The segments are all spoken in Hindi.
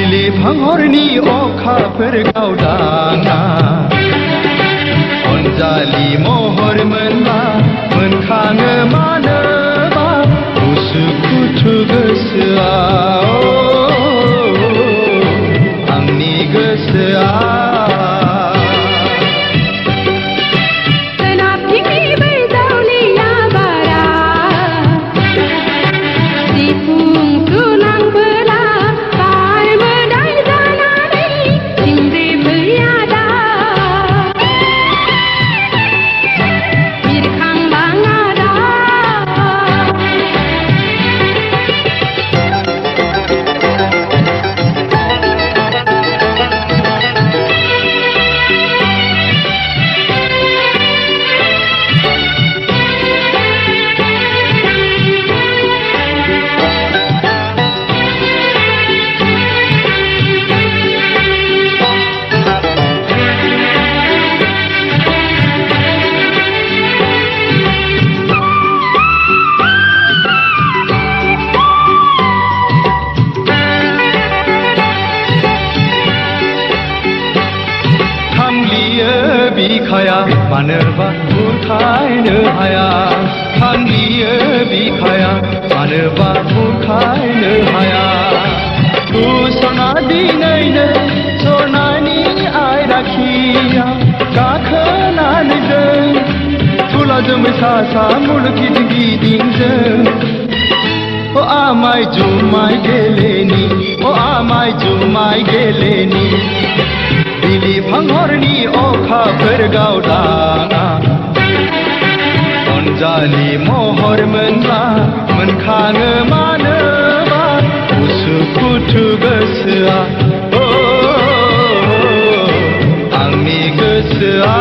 बिलिफां हरनि अखाफोर गावदाङा अनजालि महर मोनबा मोनखाङो मानोबा उसुखुथु गोसोआ आंनि गोसोआ बिखाया मानोबा बुरखायनो हाया थांलियो बिखाया मानोबा बुरखायनो हाया गुसना दिनैनो सनानि आयराखिया गाखोनानै जों थुला जोमै सा सा मुलुग गिदिं गिदिंजों अ आमाय जुमाय गेलेनि अ आमाय जुमाय गेलेनि बिलिफां हरनि अखाफोर गावदाङा अनजालि महर मोनबा मोनखाङो मानोबा उसुखुथु गोसोआ आंनि गोसोआ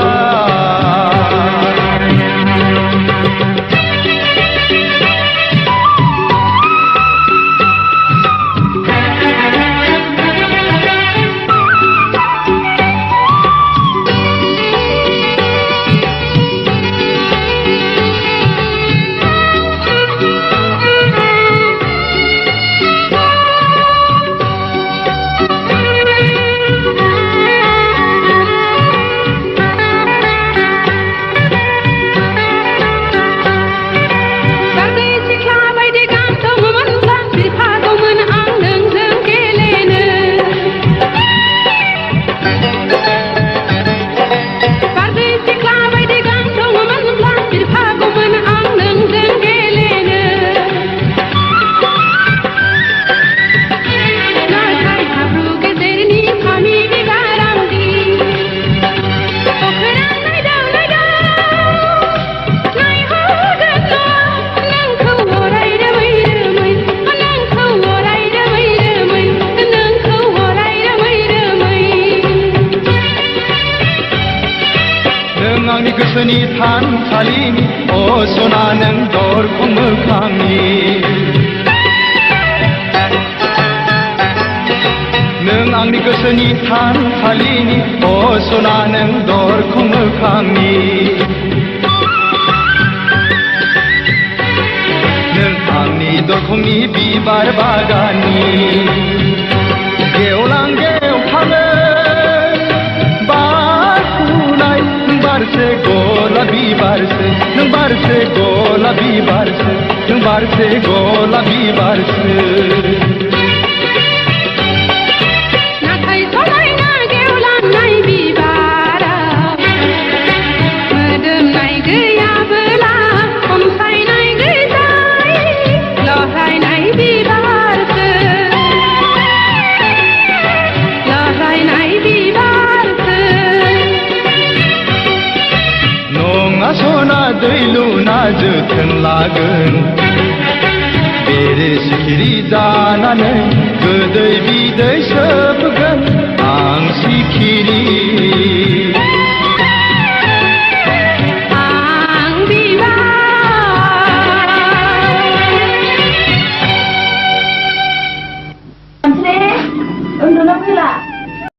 आंनि गोसोनि थानसालिनि अ सना नों दरखं मोखांनि नों आंनि गोसोनि थानसालिनि अ सना नों दरखं मोखांनि नों आंनि दरखंनि बिबार बागाननि गेवलां गेवखाङो बारसे गलाबी बारसे नों बारसे गलाबी बारसे नों बारसे गलाबी बारसे नाथाय समायना गेवलांनाय बिबारा मोदोमनाय गैयाबोला खमसायनाय गैजाय लहायनाय बिबारसो लहायनाय सना दै लुना जोथोन लागोन बेरे सिखिरि जानानै गोदै बिदै सोब